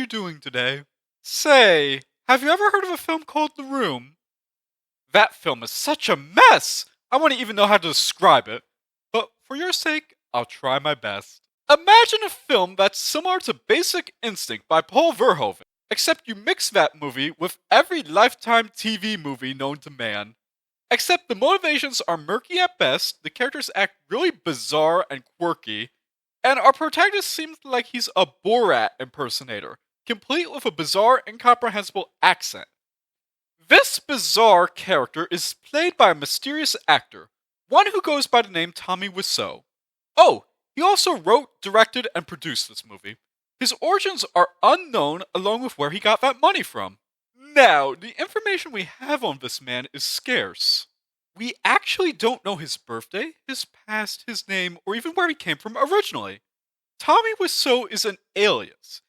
you doing today? Say, have you ever heard of a film called The Room? That film is such a mess! I wouldn't even know how to describe it. But for your sake, I'll try my best. Imagine a film that's similar to Basic Instinct by Paul Verhoeven, except you mix that movie with every Lifetime TV movie known to man. Except the motivations are murky at best, the characters act really bizarre and quirky, and our protagonist seems like he's a Borat impersonator, complete with a bizarre, incomprehensible accent. This bizarre character is played by a mysterious actor, one who goes by the name Tommy Wiseau. Oh, he also wrote, directed, and produced this movie. His origins are unknown along with where he got that money from. Now, the information we have on this man is scarce. We actually don't know his birthday, his past, his name, or even where he came from originally. Tommy Wiseau is an alias.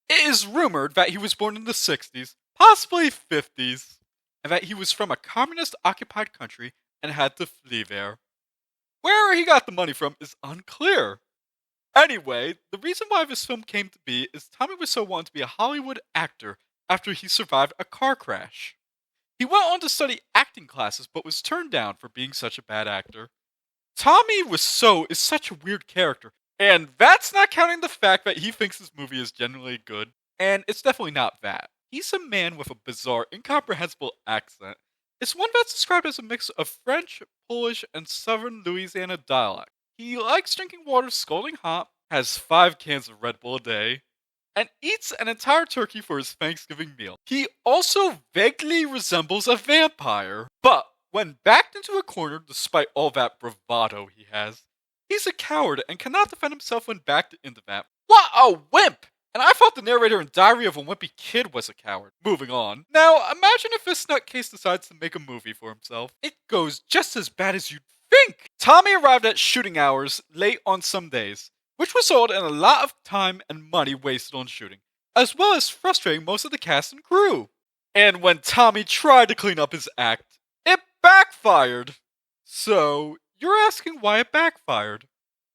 It is rumored that he was born in the 60s, possibly 50s, and that he was from a communist-occupied country and had to flee there. Where he got the money from is unclear. Anyway, the reason why this film came to be is Tommy Wiseau wanted to be a Hollywood actor after he survived a car crash. He went on to study acting classes but was turned down for being such a bad actor. Tommy Wiseau is such a weird character, and that's not counting the fact that he thinks this movie is genuinely good, and it's definitely not that. He's a man with a bizarre, incomprehensible accent. It's one that's described as a mix of French, Polish, and Southern Louisiana dialect. He likes drinking water scalding hot, has 5 cans of Red Bull a day, and eats an entire turkey for his Thanksgiving meal. He also vaguely resembles a vampire, but when backed into a corner despite all that bravado he has, he's a coward and cannot defend himself when backed into that. What a wimp! And I thought the narrator in Diary of a Wimpy Kid was a coward. Moving on. Now, imagine if this nutcase decides to make a movie for himself. It goes just as bad as you'd think! Tommy arrived at shooting hours late on some days, which resulted in a lot of time and money wasted on shooting, as well as frustrating most of the cast and crew. And when Tommy tried to clean up his act, it backfired! So, you're asking why it backfired?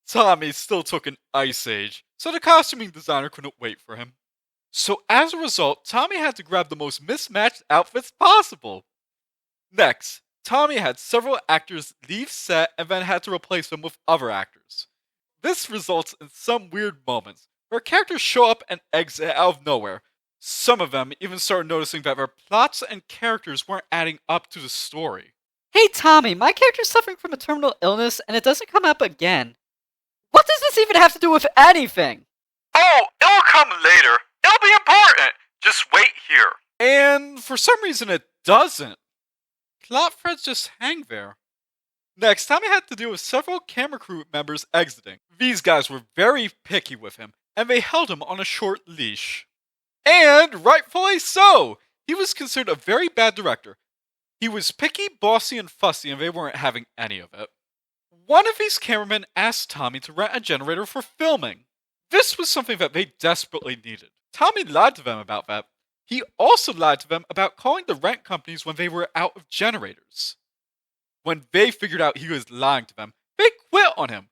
Tommy still took an ice age, so the costuming designer couldn't wait for him. So as a result, Tommy had to grab the most mismatched outfits possible. Next, Tommy had several actors leave set and then had to replace them with other actors. This results in some weird moments, where characters show up and exit out of nowhere. Some of them even started noticing that their plots and characters weren't adding up to the story. Hey Tommy, my character's suffering from a terminal illness and it doesn't come up again. What does this even have to do with anything? Oh, it'll come later. It'll be important. Just wait here. And for some reason it doesn't. Plot threads just hang there. Next, Tommy had to deal with several camera crew members exiting. These guys were very picky with him, and they held him on a short leash. And rightfully so! He was considered a very bad director. He was picky, bossy, and fussy, and they weren't having any of it. One of these cameramen asked Tommy to rent a generator for filming. This was something that they desperately needed. Tommy lied to them about that. He also lied to them about calling the rent companies when they were out of generators. When they figured out he was lying to them, they quit on him.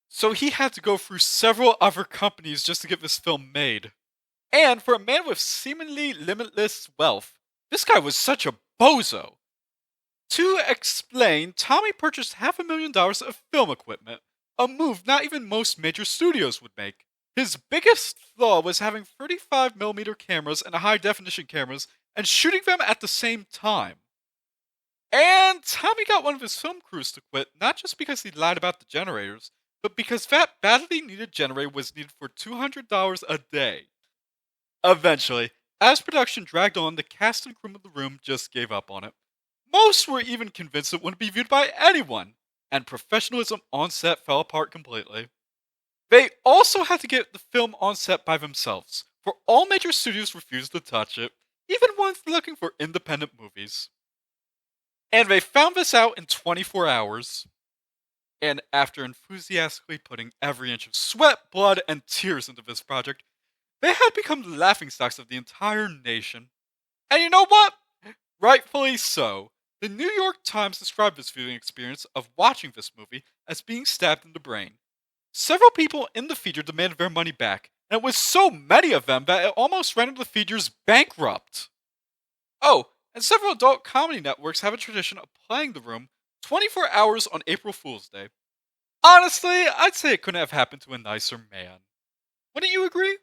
So he had to go through several other companies just to get this film made. And for a man with seemingly limitless wealth, this guy was such a bozo. To explain, Tommy purchased $500,000 of film equipment, a move not even most major studios would make. His biggest flaw was having 35mm cameras and high-definition cameras and shooting them at the same time. And Tommy got one of his film crews to quit not just because he lied about the generators, but because that badly needed generator was needed for $200 a day. Eventually, as production dragged on, the cast and crew of The Room just gave up on it. Most were even convinced it wouldn't be viewed by anyone, and professionalism on set fell apart completely. They also had to get the film on set by themselves, for all major studios refused to touch it, even ones looking for independent movies. And they found this out in 24 hours. And after enthusiastically putting every inch of sweat, blood, and tears into this project, they had become the laughingstocks of the entire nation. And you know what? Rightfully so. The New York Times described this viewing experience of watching this movie as being stabbed in the brain. Several people in the feature demanded their money back, and it was so many of them that it almost rendered the features bankrupt. Oh, and several adult comedy networks have a tradition of playing The Room 24 hours on April Fool's Day. Honestly, I'd say it couldn't have happened to a nicer man. Wouldn't you agree?